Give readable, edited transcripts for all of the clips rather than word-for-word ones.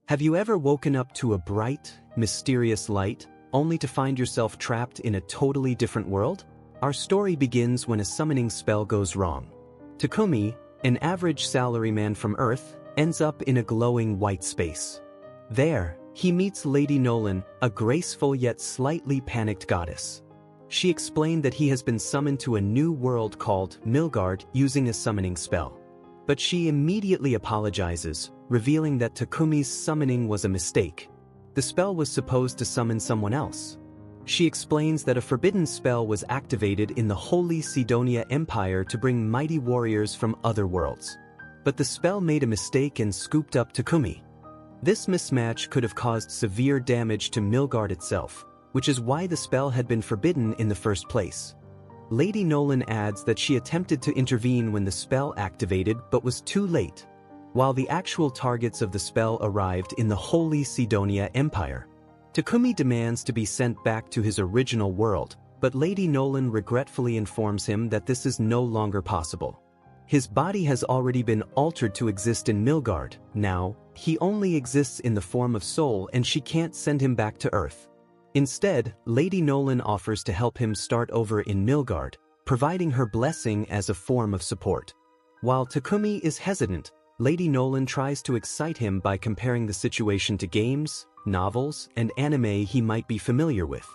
Have you ever woken up to a bright, mysterious light, only to find yourself trapped in a totally different world? Our story begins when a summoning spell goes wrong. Takumi, an average salaryman from Earth, ends up in a glowing white space. There, he meets Lady Nolan, a graceful yet slightly panicked goddess. She explained that he has been summoned to a new world called Milgard using a summoning spell. But she immediately apologizes, revealing that Takumi's summoning was a mistake. The spell was supposed to summon someone else. She explains that a forbidden spell was activated in the Holy Sidonia Empire to bring mighty warriors from other worlds. But the spell made a mistake and scooped up Takumi. This mismatch could have caused severe damage to Milgard itself, which is why the spell had been forbidden in the first place. Lady Nolan adds that she attempted to intervene when the spell activated but was too late. While the actual targets of the spell arrived in the Holy Sidonia Empire, Takumi demands to be sent back to his original world, but Lady Nolan regretfully informs him that this is no longer possible. His body has already been altered to exist in Milgard. Now, he only exists in the form of soul and she can't send him back to Earth. Instead, Lady Nolan offers to help him start over in Milgard, providing her blessing as a form of support. While Takumi is hesitant, Lady Nolan tries to excite him by comparing the situation to games, novels, and anime he might be familiar with.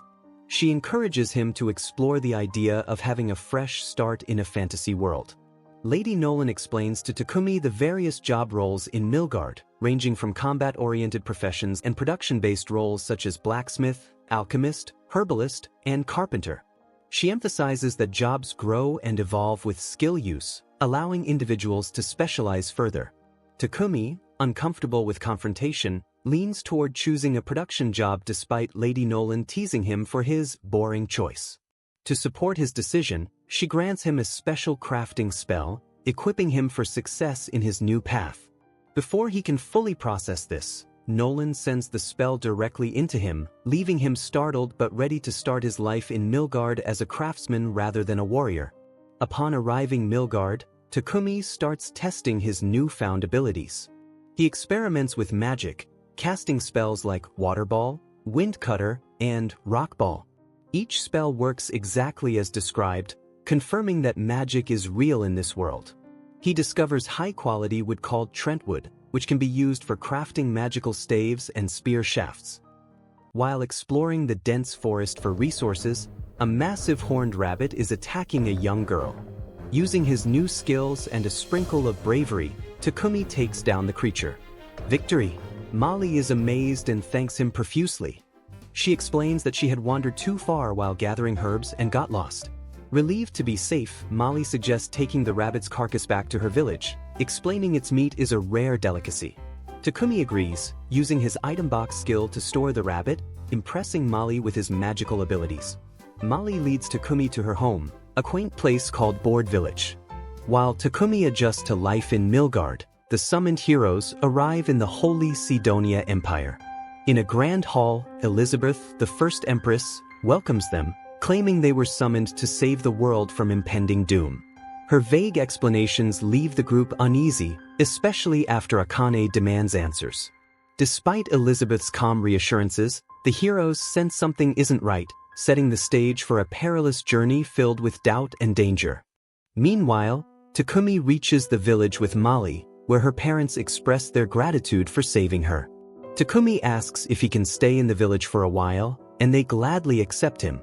She encourages him to explore the idea of having a fresh start in a fantasy world. Lady Nolan explains to Takumi the various job roles in Milgard, ranging from combat-oriented professions and production-based roles such as blacksmith, alchemist, herbalist, and carpenter. She emphasizes that jobs grow and evolve with skill use, allowing individuals to specialize further. Takumi, uncomfortable with confrontation, leans toward choosing a production job despite Lady Nolan teasing him for his boring choice. To support his decision, she grants him a special crafting spell, equipping him for success in his new path. Before he can fully process this, Nolan sends the spell directly into him, leaving him startled but ready to start his life in Milgard as a craftsman rather than a warrior. Upon arriving Milgard, Takumi starts testing his newfound abilities. He experiments with magic, casting spells like Water Ball, Wind Cutter, and Rock Ball. Each spell works exactly as described, confirming that magic is real in this world. He discovers high-quality wood called Trentwood, which can be used for crafting magical staves and spear shafts. While exploring the dense forest for resources, a massive horned rabbit is attacking a young girl. Using his new skills and a sprinkle of bravery, Takumi takes down the creature. Victory! Molly is amazed and thanks him profusely. She explains that she had wandered too far while gathering herbs and got lost. Relieved to be safe, Molly suggests taking the rabbit's carcass back to her village, explaining its meat is a rare delicacy. Takumi agrees, using his item box skill to store the rabbit, impressing Molly with his magical abilities. Molly leads Takumi to her home, a quaint place called Board Village. While Takumi adjusts to life in Milgard, the summoned heroes arrive in the Holy Sidonia Empire. In a grand hall, Elizabeth, the first empress, welcomes them, claiming they were summoned to save the world from impending doom. Her vague explanations leave the group uneasy, especially after Akane demands answers. Despite Elizabeth's calm reassurances, the heroes sense something isn't right, setting the stage for a perilous journey filled with doubt and danger. Meanwhile, Takumi reaches the village with Molly, where her parents express their gratitude for saving her. Takumi asks if he can stay in the village for a while, and they gladly accept him.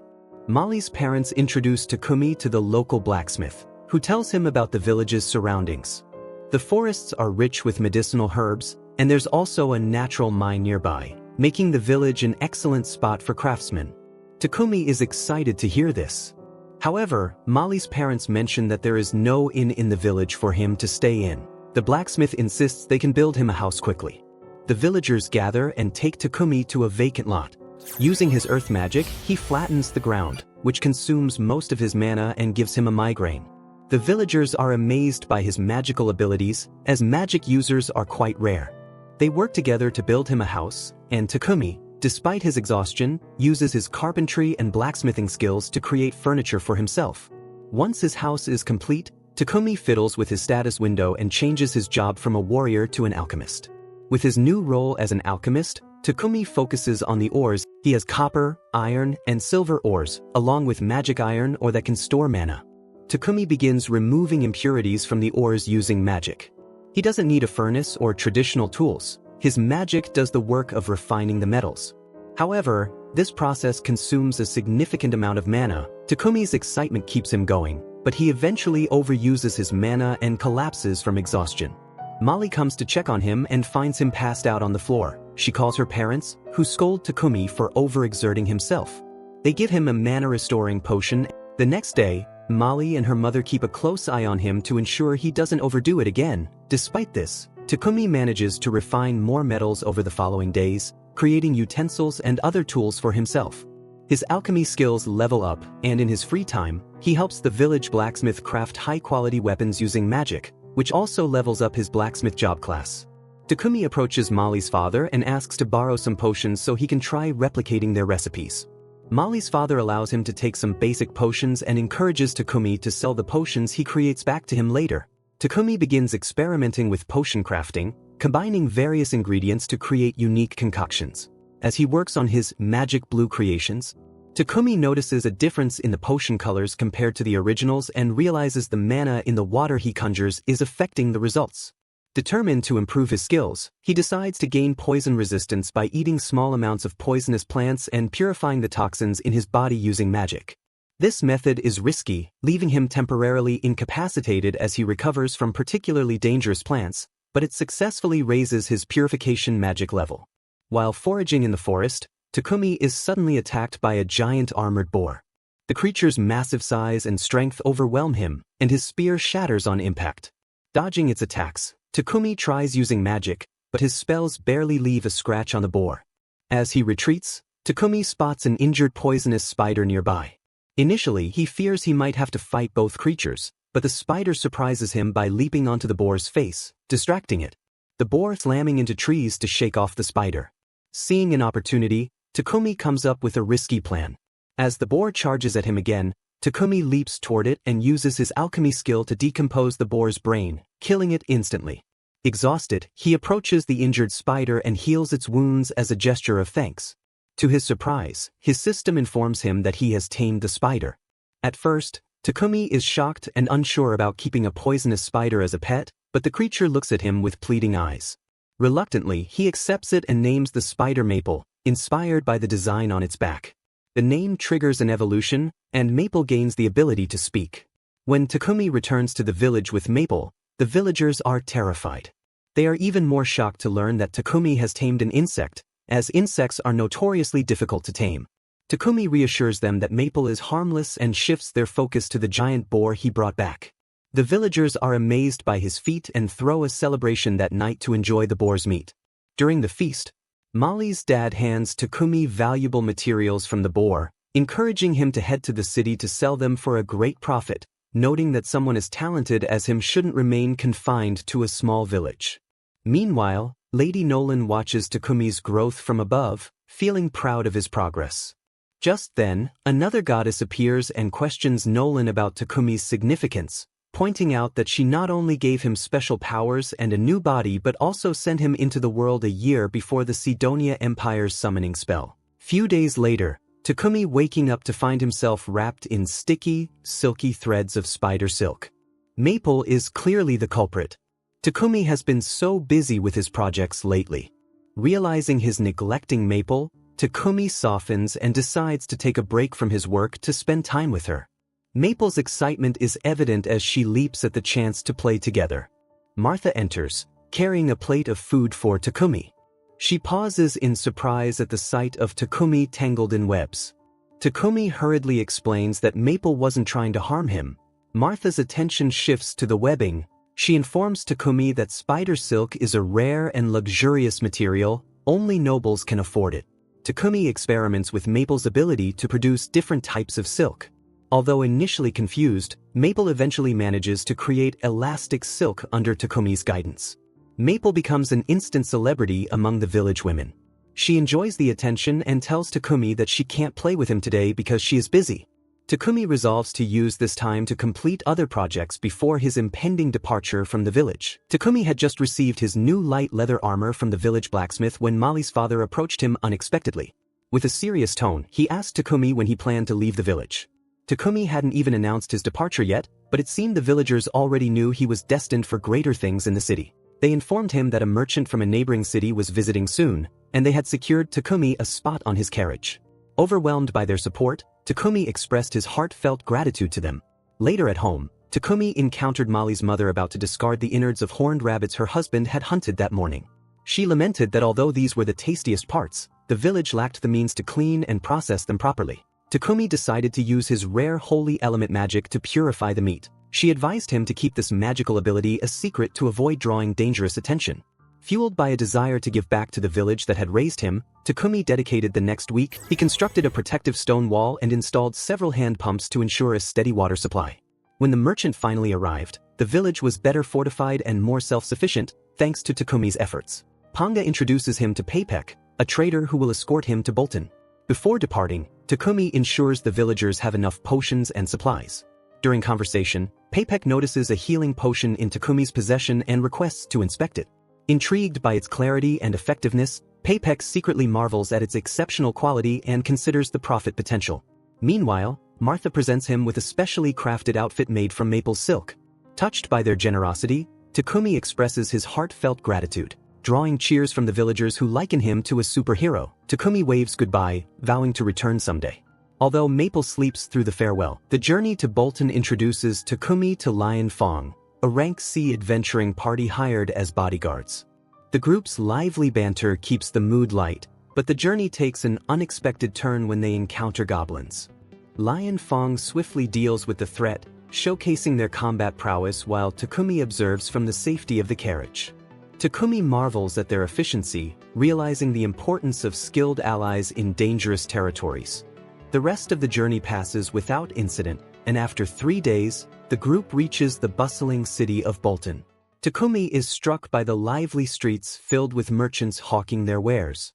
Molly's parents introduce Takumi to the local blacksmith, who tells him about the village's surroundings. The forests are rich with medicinal herbs, and there's also a natural mine nearby, making the village an excellent spot for craftsmen. Takumi is excited to hear this. However, Molly's parents mention that there is no inn in the village for him to stay in. The blacksmith insists they can build him a house quickly. The villagers gather and take Takumi to a vacant lot. Using his earth magic, he flattens the ground, which consumes most of his mana and gives him a migraine. The villagers are amazed by his magical abilities, as magic users are quite rare. They work together to build him a house, and Takumi, despite his exhaustion, uses his carpentry and blacksmithing skills to create furniture for himself. Once his house is complete, Takumi fiddles with his status window and changes his job from a warrior to an alchemist. With his new role as an alchemist, Takumi focuses on the ores. He has copper, iron, and silver ores, along with magic iron or that can store mana. Takumi begins removing impurities from the ores using magic. He doesn't need a furnace or traditional tools. His magic does the work of refining the metals. However, this process consumes a significant amount of mana. Takumi's excitement keeps him going, but he eventually overuses his mana and collapses from exhaustion. Molly comes to check on him and finds him passed out on the floor. She calls her parents, who scold Takumi for overexerting himself. They give him a mana-restoring potion. The next day, Molly and her mother keep a close eye on him to ensure he doesn't overdo it again. Despite this, Takumi manages to refine more metals over the following days, creating utensils and other tools for himself. His alchemy skills level up, and in his free time, he helps the village blacksmith craft high-quality weapons using magic, which also levels up his blacksmith job class. Takumi approaches Molly's father and asks to borrow some potions so he can try replicating their recipes. Molly's father allows him to take some basic potions and encourages Takumi to sell the potions he creates back to him later. Takumi begins experimenting with potion crafting, combining various ingredients to create unique concoctions. As he works on his magic blue creations, Takumi notices a difference in the potion colors compared to the originals and realizes the mana in the water he conjures is affecting the results. Determined to improve his skills, he decides to gain poison resistance by eating small amounts of poisonous plants and purifying the toxins in his body using magic. This method is risky, leaving him temporarily incapacitated as he recovers from particularly dangerous plants, but it successfully raises his purification magic level. While foraging in the forest, Takumi is suddenly attacked by a giant armored boar. The creature's massive size and strength overwhelm him, and his spear shatters on impact. Dodging its attacks, Takumi tries using magic, but his spells barely leave a scratch on the boar. As he retreats, Takumi spots an injured poisonous spider nearby. Initially, he fears he might have to fight both creatures, but the spider surprises him by leaping onto the boar's face, distracting it. The boar slamming into trees to shake off the spider. Seeing an opportunity, Takumi comes up with a risky plan. As the boar charges at him again, Takumi leaps toward it and uses his alchemy skill to decompose the boar's brain, killing it instantly. Exhausted, he approaches the injured spider and heals its wounds as a gesture of thanks. To his surprise, his system informs him that he has tamed the spider. At first, Takumi is shocked and unsure about keeping a poisonous spider as a pet, but the creature looks at him with pleading eyes. Reluctantly, he accepts it and names the spider Maple, inspired by the design on its back. The name triggers an evolution, and Maple gains the ability to speak. When Takumi returns to the village with Maple, the villagers are terrified. They are even more shocked to learn that Takumi has tamed an insect, as insects are notoriously difficult to tame. Takumi reassures them that Maple is harmless and shifts their focus to the giant boar he brought back. The villagers are amazed by his feat and throw a celebration that night to enjoy the boar's meat. During the feast, Molly's dad hands Takumi valuable materials from the boar, encouraging him to head to the city to sell them for a great profit, noting that someone as talented as him shouldn't remain confined to a small village. Meanwhile, Lady Nolan watches Takumi's growth from above, feeling proud of his progress. Just then, another goddess appears and questions Nolan about Takumi's significance, pointing out that she not only gave him special powers and a new body but also sent him into the world a year before the Sidonia Empire's summoning spell. Few days later, Takumi waking up to find himself wrapped in sticky, silky threads of spider silk. Maple is clearly the culprit. Takumi has been so busy with his projects lately. Realizing his neglecting Maple, Takumi softens and decides to take a break from his work to spend time with her. Maple's excitement is evident as she leaps at the chance to play together. Martha enters, carrying a plate of food for Takumi. She pauses in surprise at the sight of Takumi tangled in webs. Takumi hurriedly explains that Maple wasn't trying to harm him. Martha's attention shifts to the webbing. She informs Takumi that spider silk is a rare and luxurious material, only nobles can afford it. Takumi experiments with Maple's ability to produce different types of silk. Although initially confused, Maple eventually manages to create elastic silk under Takumi's guidance. Maple becomes an instant celebrity among the village women. She enjoys the attention and tells Takumi that she can't play with him today because she is busy. Takumi resolves to use this time to complete other projects before his impending departure from the village. Takumi had just received his new light leather armor from the village blacksmith when Molly's father approached him unexpectedly. With a serious tone, he asked Takumi when he planned to leave the village. Takumi hadn't even announced his departure yet, but it seemed the villagers already knew he was destined for greater things in the city. They informed him that a merchant from a neighboring city was visiting soon, and they had secured Takumi a spot on his carriage. Overwhelmed by their support, Takumi expressed his heartfelt gratitude to them. Later at home, Takumi encountered Molly's mother about to discard the innards of horned rabbits her husband had hunted that morning. She lamented that although these were the tastiest parts, the village lacked the means to clean and process them properly. Takumi decided to use his rare holy element magic to purify the meat. She advised him to keep this magical ability a secret to avoid drawing dangerous attention. Fueled by a desire to give back to the village that had raised him, Takumi dedicated the next week. He constructed a protective stone wall and installed several hand pumps to ensure a steady water supply. When the merchant finally arrived, the village was better fortified and more self-sufficient, thanks to Takumi's efforts. Panga introduces him to Paypek, a trader who will escort him to Bolton. Before departing, Takumi ensures the villagers have enough potions and supplies. During conversation, Paypek notices a healing potion in Takumi's possession and requests to inspect it. Intrigued by its clarity and effectiveness, Paypek secretly marvels at its exceptional quality and considers the profit potential. Meanwhile, Martha presents him with a specially crafted outfit made from maple silk. Touched by their generosity, Takumi expresses his heartfelt gratitude, drawing cheers from the villagers who liken him to a superhero. Takumi waves goodbye, vowing to return someday. Although Maple sleeps through the farewell, the journey to Bolton introduces Takumi to Lion Fong, a rank C adventuring party hired as bodyguards. The group's lively banter keeps the mood light, but the journey takes an unexpected turn when they encounter goblins. Lion Fong swiftly deals with the threat, showcasing their combat prowess while Takumi observes from the safety of the carriage. Takumi marvels at their efficiency, realizing the importance of skilled allies in dangerous territories. The rest of the journey passes without incident, and after 3 days, the group reaches the bustling city of Bolton. Takumi is struck by the lively streets filled with merchants hawking their wares.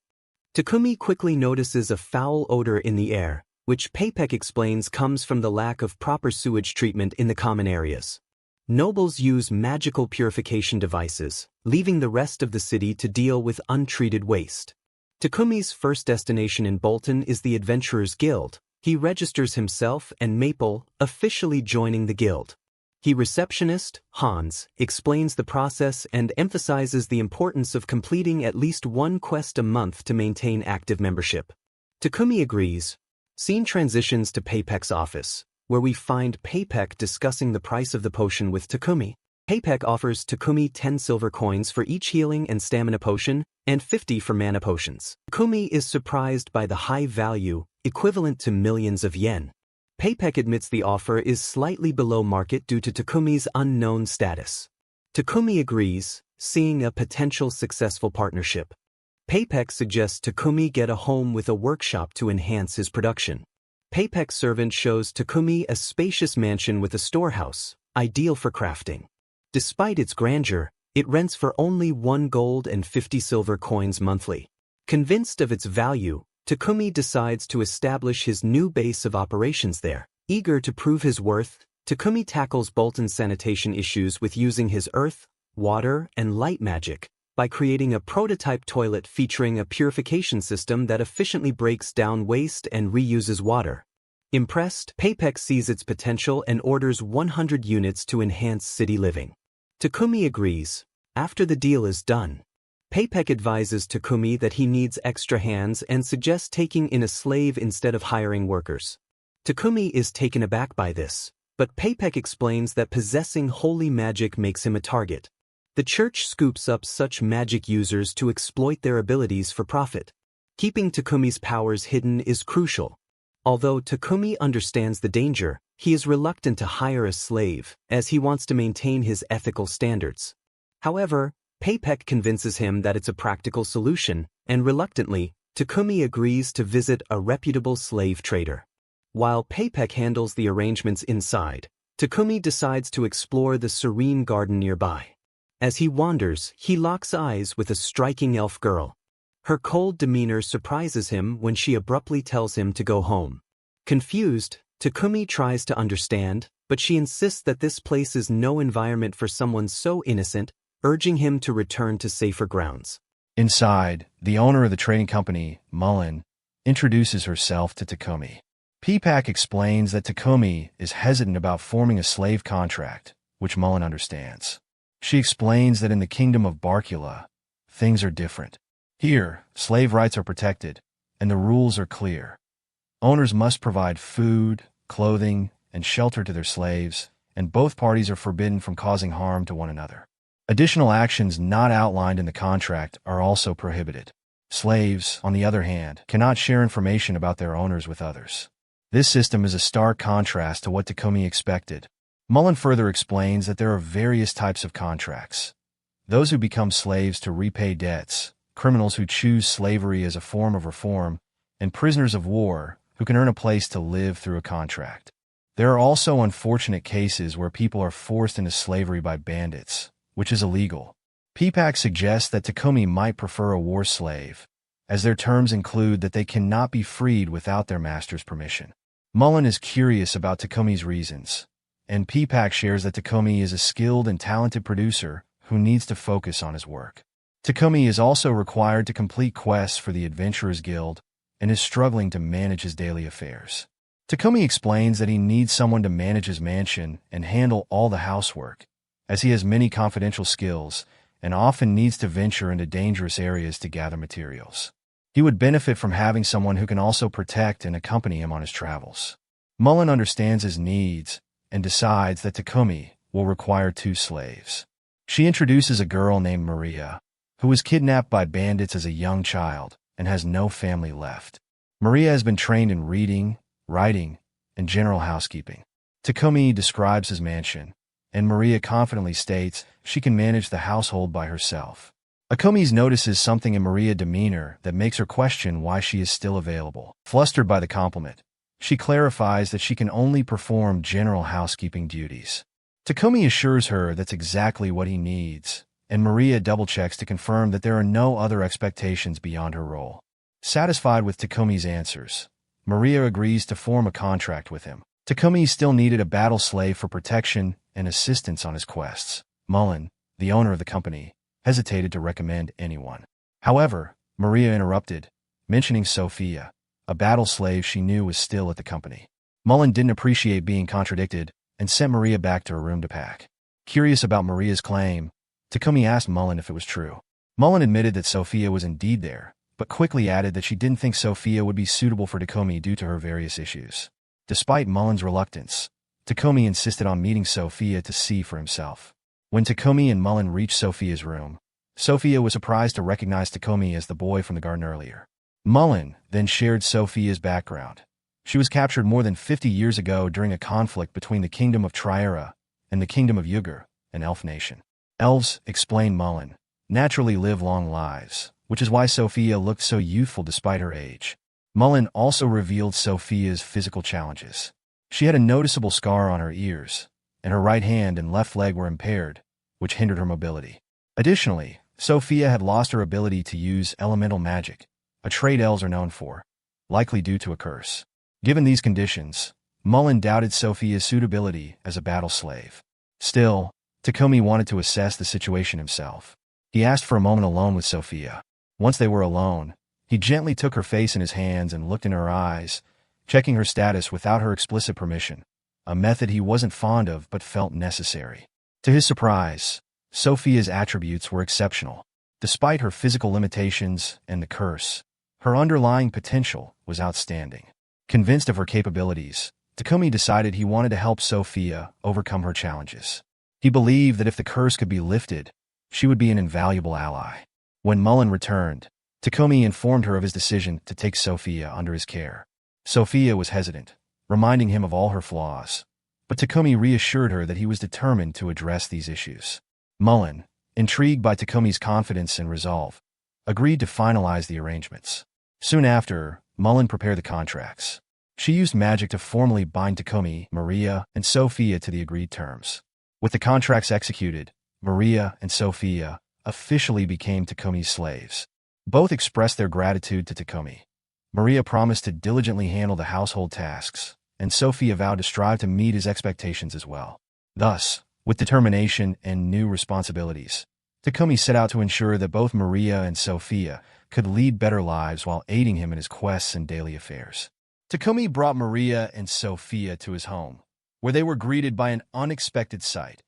Takumi quickly notices a foul odor in the air, which Paypek explains comes from the lack of proper sewage treatment in the common areas. Nobles use magical purification devices, leaving the rest of the city to deal with untreated waste. Takumi's first destination in Bolton is the Adventurers Guild. He registers himself and Maple, officially joining the guild. The receptionist, Hans, explains the process and emphasizes the importance of completing at least one quest a month to maintain active membership. Takumi agrees. Scene transitions to Paypek's office, where we find Paypek discussing the price of the potion with Takumi. Paypek offers Takumi 10 silver coins for each healing and stamina potion, and 50 for mana potions. Takumi is surprised by the high value, equivalent to millions of yen. Paypek admits the offer is slightly below market due to Takumi's unknown status. Takumi agrees, seeing a potential successful partnership. Paypek suggests Takumi get a home with a workshop to enhance his production. Paypek's servant shows Takumi a spacious mansion with a storehouse, ideal for crafting. Despite its grandeur, it rents for only 1 gold and 50 silver coins monthly. Convinced of its value, Takumi decides to establish his new base of operations there. Eager to prove his worth, Takumi tackles Bolton's sanitation issues with using his earth, water, and light magic by creating a prototype toilet featuring a purification system that efficiently breaks down waste and reuses water. Impressed, Paypek sees its potential and orders 100 units to enhance city living. Takumi agrees. After the deal is done, Paypek advises Takumi that he needs extra hands and suggests taking in a slave instead of hiring workers. Takumi is taken aback by this, but Paypek explains that possessing holy magic makes him a target. The church scoops up such magic users to exploit their abilities for profit. Keeping Takumi's powers hidden is crucial. Although Takumi understands the danger, he is reluctant to hire a slave, as he wants to maintain his ethical standards. However, Paypek convinces him that it's a practical solution, and reluctantly, Takumi agrees to visit a reputable slave trader. While Paypek handles the arrangements inside, Takumi decides to explore the serene garden nearby. As he wanders, he locks eyes with a striking elf girl. Her cold demeanor surprises him when she abruptly tells him to go home. Confused, Takumi tries to understand, but she insists that this place is no environment for someone so innocent, urging him to return to safer grounds. Inside, the owner of the trading company, Mullen, introduces herself to Takumi. Peepak explains that Takumi is hesitant about forming a slave contract, which Mullen understands. She explains that in the kingdom of Barkula, things are different. Here, slave rights are protected, and the rules are clear. Owners must provide food, clothing, and shelter to their slaves, and both parties are forbidden from causing harm to one another. Additional actions not outlined in the contract are also prohibited. Slaves, on the other hand, cannot share information about their owners with others. This system is a stark contrast to what Takumi expected. Mullen further explains that there are various types of contracts. Those who become slaves to repay debts, criminals who choose slavery as a form of reform, and prisoners of war who can earn a place to live through a contract. There are also unfortunate cases where people are forced into slavery by bandits, which is illegal. Peepak suggests that Takumi might prefer a war slave, as their terms include that they cannot be freed without their master's permission. Mullen is curious about Takumi's reasons, and Peepak shares that Takumi is a skilled and talented producer who needs to focus on his work. Takumi is also required to complete quests for the Adventurers Guild and is struggling to manage his daily affairs. Takumi explains that he needs someone to manage his mansion and handle all the housework, as he has many confidential skills and often needs to venture into dangerous areas to gather materials. He would benefit from having someone who can also protect and accompany him on his travels. Mullen understands his needs and decides that Takumi will require 2 slaves. She introduces a girl named Maria, who was kidnapped by bandits as a young child and has no family left. Maria has been trained in reading, writing, and general housekeeping. Takumi describes his mansion, and Maria confidently states she can manage the household by herself. Takumi notices something in Maria's demeanor that makes her question why she is still available. Flustered by the compliment, she clarifies that she can only perform general housekeeping duties. Takumi assures her that's exactly what he needs, and Maria double-checks to confirm that there are no other expectations beyond her role. Satisfied with Takumi's answers, Maria agrees to form a contract with him. Takumi still needed a battle slave for protection and assistance on his quests. Mullen, the owner of the company, hesitated to recommend anyone. However, Maria interrupted, mentioning Sophia, a battle slave she knew was still at the company. Mullen didn't appreciate being contradicted and sent Maria back to her room to pack. Curious about Maria's claim, Takumi asked Mullen if it was true. Mullen admitted that Sophia was indeed there, but quickly added that she didn't think Sophia would be suitable for Takumi due to her various issues. Despite Mullen's reluctance, Takumi insisted on meeting Sophia to see for himself. When Takumi and Mullen reached Sophia's room, Sophia was surprised to recognize Takumi as the boy from the garden earlier. Mullen then shared Sophia's background. She was captured more than 50 years ago during a conflict between the Kingdom of Triera and the Kingdom of Yugur, an elf nation. Elves, explained Mullen, naturally live long lives, which is why Sophia looked so youthful despite her age. Mullen also revealed Sophia's physical challenges. She had a noticeable scar on her ears, and her right hand and left leg were impaired, which hindered her mobility. Additionally, Sophia had lost her ability to use elemental magic, a trait elves are known for, likely due to a curse. Given these conditions, Mullen doubted Sophia's suitability as a battle slave. Still, Takumi wanted to assess the situation himself. He asked for a moment alone with Sophia. Once they were alone, he gently took her face in his hands and looked in her eyes, checking her status without her explicit permission, a method he wasn't fond of but felt necessary. To his surprise, Sophia's attributes were exceptional. Despite her physical limitations and the curse, her underlying potential was outstanding. Convinced of her capabilities, Takumi decided he wanted to help Sophia overcome her challenges. He believed that if the curse could be lifted, she would be an invaluable ally. When Mullen returned, Takumi informed her of his decision to take Sophia under his care. Sophia was hesitant, reminding him of all her flaws, but Takumi reassured her that he was determined to address these issues. Mullen, intrigued by Takumi's confidence and resolve, agreed to finalize the arrangements. Soon after, Mullen prepared the contracts. She used magic to formally bind Takumi, Maria, and Sophia to the agreed terms. With the contracts executed, Maria and Sophia officially became Takumi's slaves. Both expressed their gratitude to Takumi. Maria promised to diligently handle the household tasks, and Sophia vowed to strive to meet his expectations as well. Thus, with determination and new responsibilities, Takumi set out to ensure that both Maria and Sophia could lead better lives while aiding him in his quests and daily affairs. Takumi brought Maria and Sophia to his home, where they were greeted by an unexpected sight,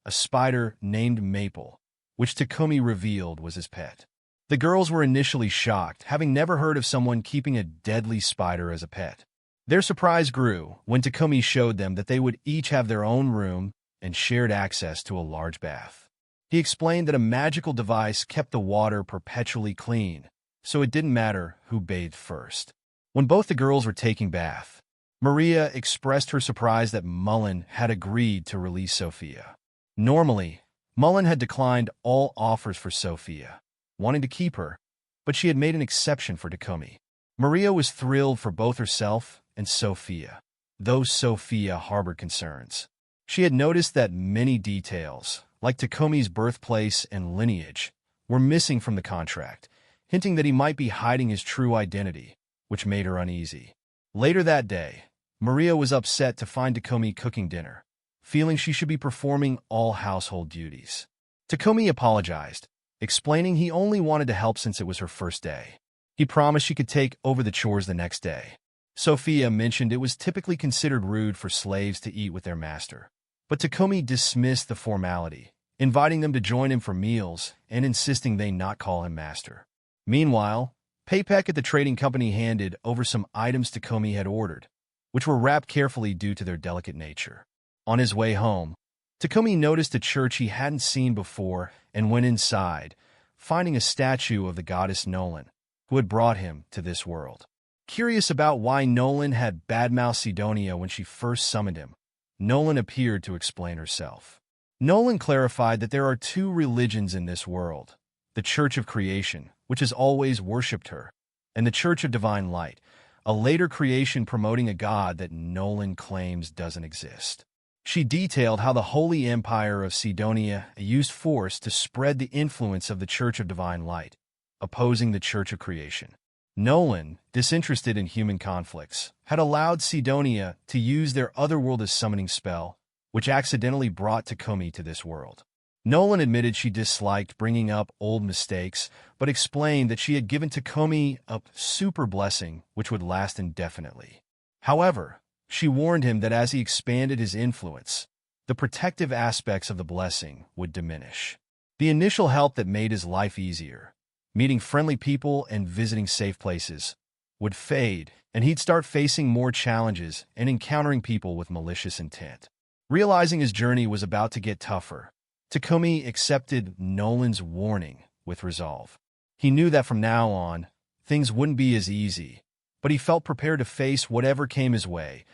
a spider named Maple, which Takumi revealed was his pet. The girls were initially shocked, having never heard of someone keeping a deadly spider as a pet. Their surprise grew when Takumi showed them that they would each have their own room and shared access to a large bath. He explained that a magical device kept the water perpetually clean, so it didn't matter who bathed first. When both the girls were taking bath, Maria expressed her surprise that Mullen had agreed to release Sophia. Normally, Mullen had declined all offers for Sophia, wanting to keep her, but she had made an exception for Takumi. Maria was thrilled for both herself and Sophia, though Sophia harbored concerns. She had noticed that many details, like Takumi's birthplace and lineage, were missing from the contract, hinting that he might be hiding his true identity, which made her uneasy. Later that day, Maria was upset to find Takumi cooking dinner, feeling she should be performing all household duties. Takumi apologized, explaining he only wanted to help since it was her first day. He promised she could take over the chores the next day. Sophia mentioned it was typically considered rude for slaves to eat with their master, but Takumi dismissed the formality, inviting them to join him for meals and insisting they not call him master. Meanwhile, Paypack at the trading company handed over some items Takumi had ordered, which were wrapped carefully due to their delicate nature. On his way home, Takumi noticed a church he hadn't seen before and went inside, finding a statue of the goddess Nolan, who had brought him to this world. Curious about why Nolan had badmouthed Sidonia when she first summoned him, Nolan appeared to explain herself. Nolan clarified that there are two religions in this world, the Church of Creation, which has always worshipped her, and the Church of Divine Light, a later creation promoting a god that Nolan claims doesn't exist. She detailed how the Holy Empire of Sidonia used force to spread the influence of the Church of Divine Light, opposing the Church of Creation. Nolan, disinterested in human conflicts, had allowed Sidonia to use their otherworld as summoning spell, which accidentally brought Takumi to this world. Nolan admitted she disliked bringing up old mistakes, but explained that she had given Takumi a super blessing which would last indefinitely. However, she warned him that as he expanded his influence, the protective aspects of the blessing would diminish. The initial help that made his life easier, meeting friendly people and visiting safe places, would fade, and he'd start facing more challenges and encountering people with malicious intent. Realizing his journey was about to get tougher, Takumi accepted Nolan's warning with resolve. He knew that from now on, things wouldn't be as easy, but he felt prepared to face whatever came his way.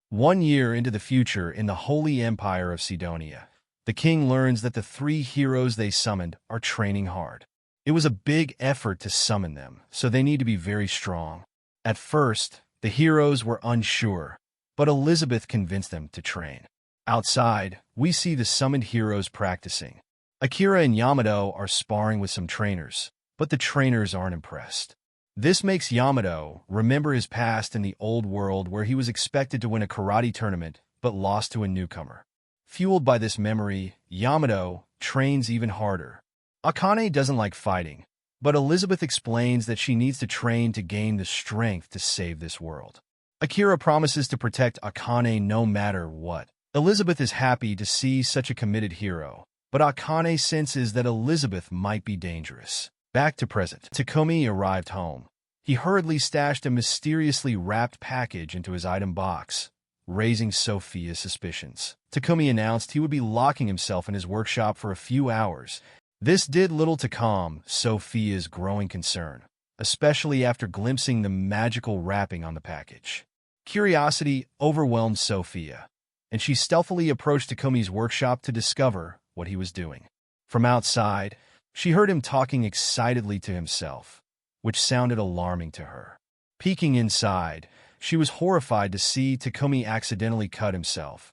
1 year into the future in the Holy Empire of Sidonia, the king learns that the 3 heroes they summoned are training hard. It was a big effort to summon them, so they need to be very strong. At first, the heroes were unsure, but Elizabeth convinced them to train. Outside, we see the summoned heroes practicing. Akira and Yamato are sparring with some trainers, but the trainers aren't impressed. This makes Yamato remember his past in the old world where he was expected to win a karate tournament but lost to a newcomer. Fueled by this memory, Yamato trains even harder. Akane doesn't like fighting, but Elizabeth explains that she needs to train to gain the strength to save this world. Akira promises to protect Akane no matter what. Elizabeth is happy to see such a committed hero, but Akane senses that Elizabeth might be dangerous. Back to present. Takumi arrived home. He hurriedly stashed a mysteriously wrapped package into his item box, raising Sophia's suspicions. Takumi announced he would be locking himself in his workshop for a few hours. This did little to calm Sophia's growing concern, especially after glimpsing the magical wrapping on the package. Curiosity overwhelmed Sophia, and she stealthily approached Takumi's workshop to discover what he was doing. From outside, she heard him talking excitedly to himself, which sounded alarming to her. Peeking inside, she was horrified to see Takumi accidentally cut himself,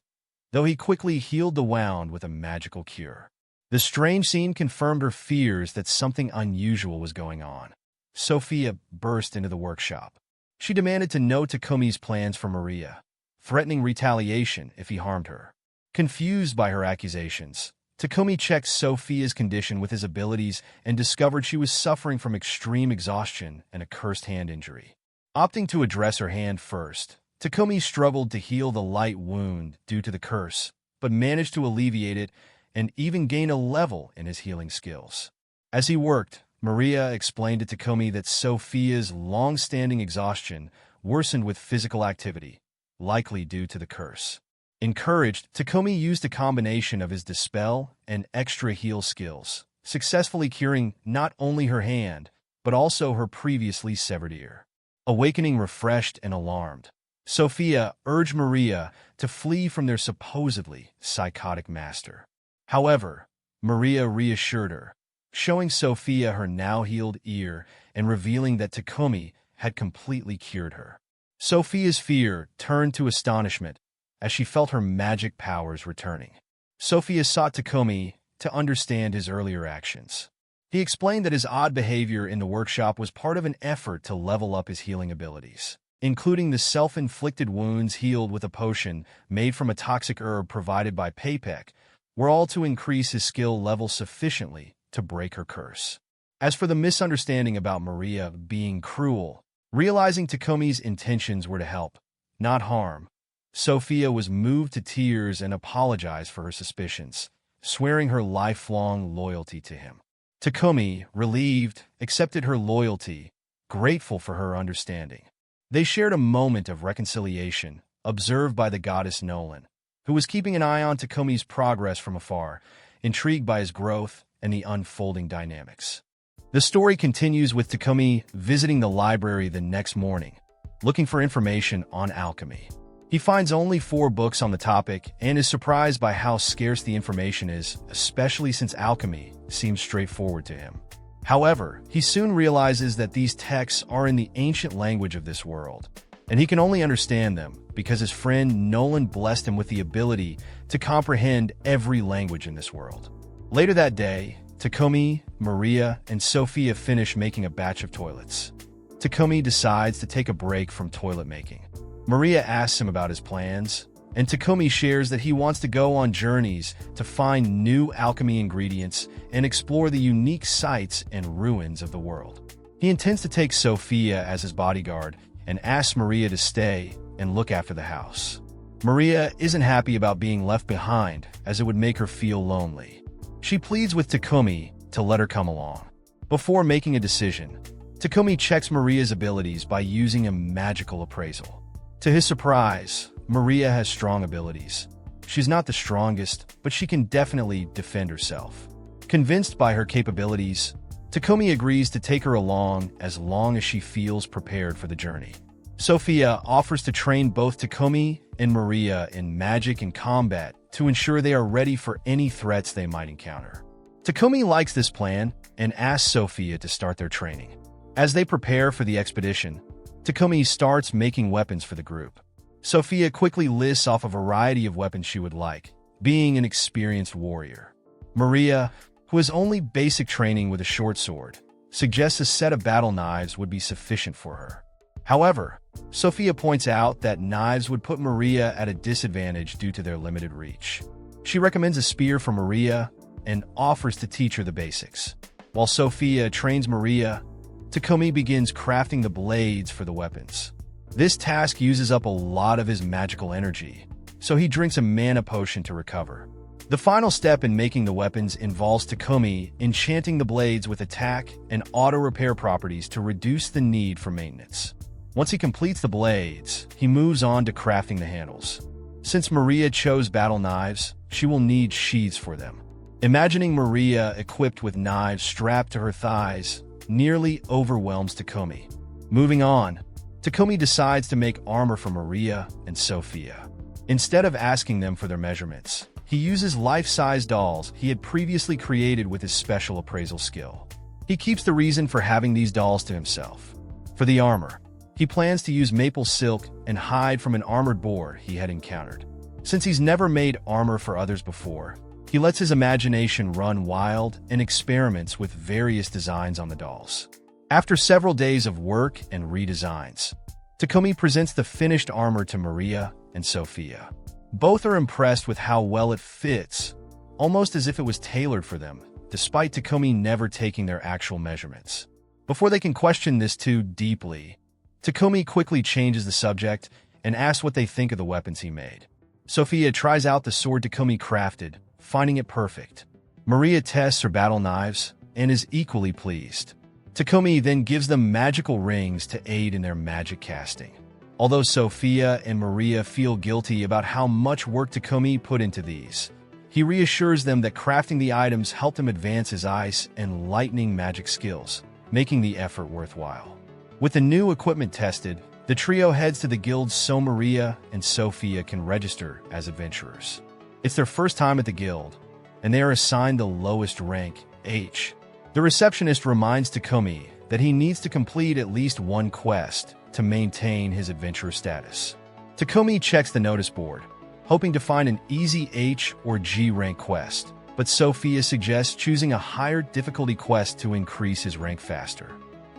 though he quickly healed the wound with a magical cure. The strange scene confirmed her fears that something unusual was going on. Sophia burst into the workshop. She demanded to know Takumi's plans for Maria, threatening retaliation if he harmed her. Confused by her accusations, Takumi checked Sophia's condition with his abilities and discovered she was suffering from extreme exhaustion and a cursed hand injury. Opting to address her hand first, Takumi struggled to heal the light wound due to the curse, but managed to alleviate it and even gain a level in his healing skills. As he worked, Maria explained to Takumi that Sophia's long-standing exhaustion worsened with physical activity, likely due to the curse. Encouraged, Takumi used a combination of his dispel and extra heal skills, successfully curing not only her hand, but also her previously severed ear. Awakening refreshed and alarmed, Sophia urged Maria to flee from their supposedly psychotic master. However, Maria reassured her, showing Sophia her now-healed ear and revealing that Takumi had completely cured her. Sophia's fear turned to astonishment as she felt her magic powers returning. Sophia sought Takumi to understand his earlier actions. He explained that his odd behavior in the workshop was part of an effort to level up his healing abilities, including the self-inflicted wounds healed with a potion made from a toxic herb provided by Paypek, were all to increase his skill level sufficiently to break her curse. As for the misunderstanding about Maria being cruel, realizing Takumi's intentions were to help, not harm, Sophia was moved to tears and apologized for her suspicions, swearing her lifelong loyalty to him. Takumi, relieved, accepted her loyalty, grateful for her understanding. They shared a moment of reconciliation, observed by the goddess Nolan, who was keeping an eye on Takumi's progress from afar, intrigued by his growth and the unfolding dynamics. The story continues with Takumi visiting the library the next morning, looking for information on alchemy. He finds only 4 books on the topic and is surprised by how scarce the information is, especially since alchemy seems straightforward to him. However, he soon realizes that these texts are in the ancient language of this world, and he can only understand them because his friend Nolan blessed him with the ability to comprehend every language in this world. Later that day, Takumi, Maria, and Sophia finish making a batch of toilets. Takumi decides to take a break from toilet making. Maria asks him about his plans, and Takumi shares that he wants to go on journeys to find new alchemy ingredients and explore the unique sights and ruins of the world. He intends to take Sophia as his bodyguard and asks Maria to stay and look after the house. Maria isn't happy about being left behind, as it would make her feel lonely. She pleads with Takumi to let her come along. Before making a decision, Takumi checks Maria's abilities by using a magical appraisal. To his surprise, Maria has strong abilities. She's not the strongest, but she can definitely defend herself. Convinced by her capabilities, Takumi agrees to take her along as long as she feels prepared for the journey. Sophia offers to train both Takumi and Maria in magic and combat to ensure they are ready for any threats they might encounter. Takumi likes this plan and asks Sophia to start their training. As they prepare for the expedition, Takumi starts making weapons for the group. Sophia quickly lists off a variety of weapons she would like, being an experienced warrior. Maria, who has only basic training with a short sword, suggests a set of battle knives would be sufficient for her. However, Sophia points out that knives would put Maria at a disadvantage due to their limited reach. She recommends a spear for Maria and offers to teach her the basics. While Sophia trains Maria, Takumi begins crafting the blades for the weapons. This task uses up a lot of his magical energy, so he drinks a mana potion to recover. The final step in making the weapons involves Takumi enchanting the blades with attack and auto-repair properties to reduce the need for maintenance. Once he completes the blades, he moves on to crafting the handles. Since Maria chose battle knives, she will need sheaths for them. Imagining Maria equipped with knives strapped to her thighs nearly overwhelms Takumi. Moving on, Takumi decides to make armor for Maria and Sophia. Instead of asking them for their measurements, he uses life-size dolls he had previously created with his special appraisal skill. He keeps the reason for having these dolls to himself. For the armor, he plans to use maple silk and hide from an armored boar he had encountered. Since he's never made armor for others before, he lets his imagination run wild and experiments with various designs on the dolls. After several days of work and redesigns, Takumi presents the finished armor to Maria and Sophia. Both are impressed with how well it fits, almost as if it was tailored for them, despite Takumi never taking their actual measurements. Before they can question this too deeply, Takumi quickly changes the subject and asks what they think of the weapons he made. Sophia tries out the sword Takumi crafted, finding it perfect. Maria tests her battle knives and is equally pleased. Takumi then gives them magical rings to aid in their magic casting. Although Sophia and Maria feel guilty about how much work Takumi put into these, he reassures them that crafting the items helped him advance his ice and lightning magic skills, making the effort worthwhile. With the new equipment tested, the trio heads to the guild so Maria and Sophia can register as adventurers. It's their first time at the guild, and they are assigned the lowest rank, H. The receptionist reminds Takumi that he needs to complete at least one quest to maintain his adventurer status. Takumi checks the notice board, hoping to find an easy H or G rank quest, but Sophia suggests choosing a higher difficulty quest to increase his rank faster.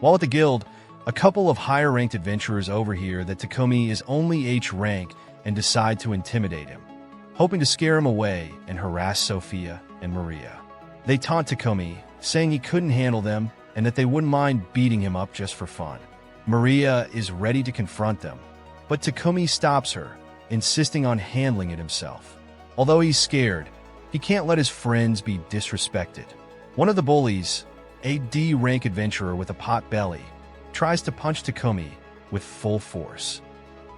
While at the guild, a couple of higher-ranked adventurers overhear that Takumi is only H rank and decide to intimidate him, hoping to scare him away and harass Sophia and Maria. They taunt Takumi, saying he couldn't handle them and that they wouldn't mind beating him up just for fun. Maria is ready to confront them, but Takumi stops her, insisting on handling it himself. Although he's scared, he can't let his friends be disrespected. One of the bullies, a D-rank adventurer with a pot belly, tries to punch Takumi with full force.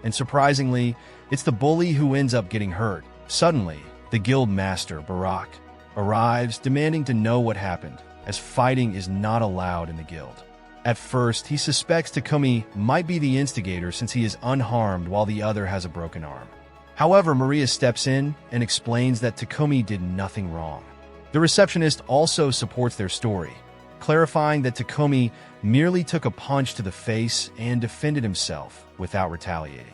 And surprisingly, it's the bully who ends up getting hurt. Suddenly, the guild master, Barak, arrives demanding to know what happened, as fighting is not allowed in the guild. At first, he suspects Takumi might be the instigator since he is unharmed while the other has a broken arm. However, Maria steps in and explains that Takumi did nothing wrong. The receptionist also supports their story, clarifying that Takumi merely took a punch to the face and defended himself without retaliating.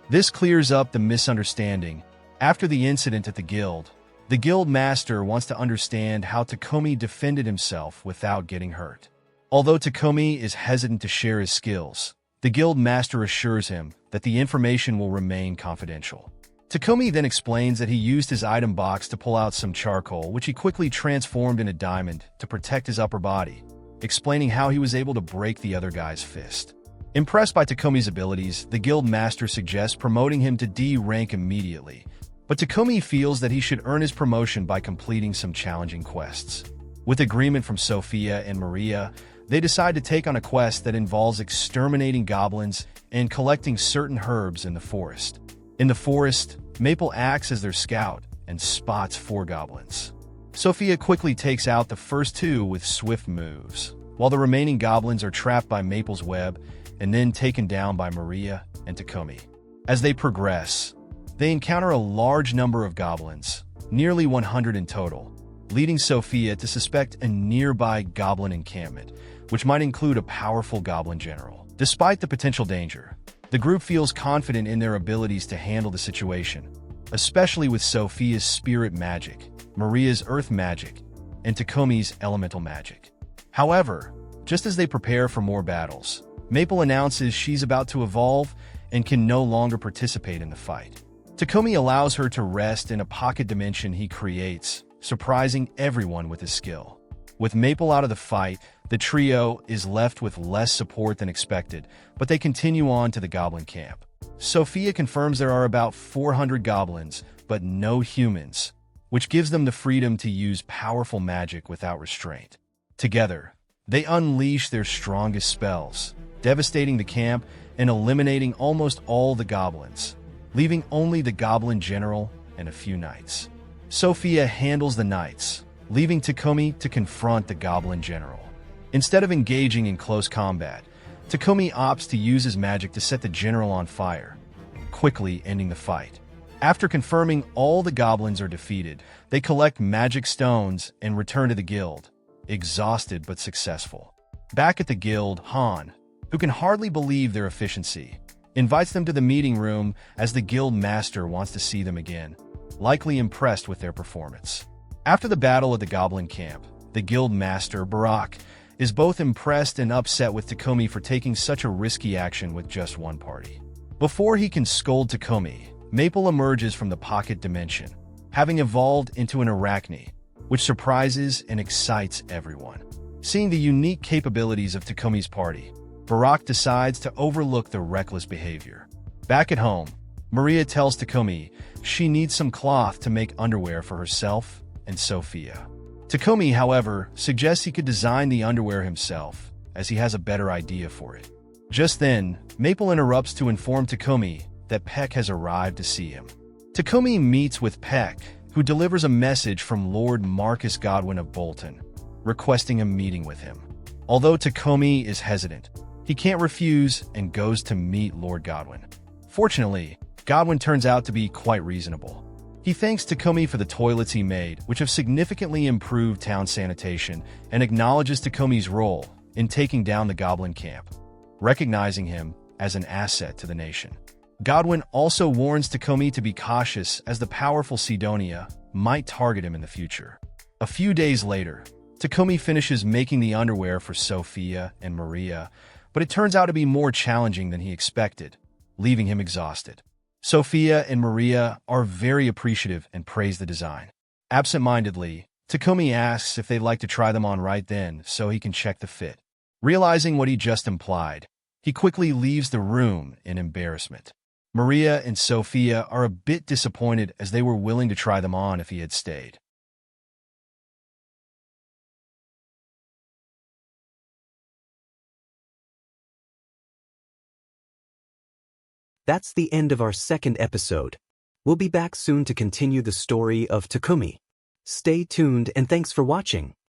This clears up the misunderstanding. After the incident at the guild master wants to understand how Takumi defended himself without getting hurt. Although Takumi is hesitant to share his skills, the guild master assures him that the information will remain confidential. Takumi then explains that he used his item box to pull out some charcoal, which he quickly transformed in a diamond to protect his upper body, explaining how he was able to break the other guy's fist. Impressed by Takumi's abilities, the guild master suggests promoting him to D rank immediately, but Takumi feels that he should earn his promotion by completing some challenging quests. With agreement from Sophia and Maria, they decide to take on a quest that involves exterminating goblins and collecting certain herbs in the forest. In the forest, Maple acts as their scout and spots 4 goblins. Sophia quickly takes out the first 2 with swift moves, while the remaining goblins are trapped by Maple's web and then taken down by Maria and Takumi. As they progress, they encounter a large number of goblins, nearly 100 in total, leading Sophia to suspect a nearby goblin encampment, which might include a powerful goblin general. Despite the potential danger, the group feels confident in their abilities to handle the situation, especially with Sophia's spirit magic, Maria's earth magic, and Takumi's elemental magic. However, just as they prepare for more battles, Maple announces she's about to evolve and can no longer participate in the fight. Takumi allows her to rest in a pocket dimension he creates, surprising everyone with his skill. With Maple out of the fight, the trio is left with less support than expected, but they continue on to the goblin camp. Sophia confirms there are about 400 goblins, but no humans, which gives them the freedom to use powerful magic without restraint. Together, they unleash their strongest spells, devastating the camp and eliminating almost all the goblins, leaving only the goblin general and a few knights. Sophia handles the knights, leaving Takumi to confront the goblin general. Instead of engaging in close combat, Takumi opts to use his magic to set the general on fire, quickly ending the fight. After confirming all the goblins are defeated, they collect magic stones and return to the guild, exhausted but successful. Back at the guild, Han, who can hardly believe their efficiency, invites them to the meeting room as the guild master wants to see them again, likely impressed with their performance. After the battle at the goblin camp, the guild master, Barak, is both impressed and upset with Takumi for taking such a risky action with just one party. Before he can scold Takumi, Maple emerges from the pocket dimension, having evolved into an arachne, which surprises and excites everyone. Seeing the unique capabilities of Takumi's party, Barack decides to overlook the reckless behavior. Back at home, Maria tells Takumi she needs some cloth to make underwear for herself and Sophia. Takumi, however, suggests he could design the underwear himself, as he has a better idea for it. Just then, Maple interrupts to inform Takumi that Peck has arrived to see him. Takumi meets with Peck, who delivers a message from Lord Marcus Godwin of Bolton, requesting a meeting with him. Although Takumi is hesitant, he can't refuse and goes to meet Lord Godwin. Fortunately, Godwin turns out to be quite reasonable. He thanks Takumi for the toilets he made, which have significantly improved town sanitation, and acknowledges Takumi's role in taking down the goblin camp, recognizing him as an asset to the nation. Godwin also warns Takumi to be cautious as the powerful Sidonia might target him in the future. A few days later, Takumi finishes making the underwear for Sophia and Maria, but it turns out to be more challenging than he expected, leaving him exhausted. Sophia and Maria are very appreciative and praise the design. Absent-mindedly, Takumi asks if they'd like to try them on right then so he can check the fit. Realizing what he just implied, he quickly leaves the room in embarrassment. Maria and Sophia are a bit disappointed as they were willing to try them on if he had stayed. That's the end of our second episode. We'll be back soon to continue the story of Takumi. Stay tuned and thanks for watching.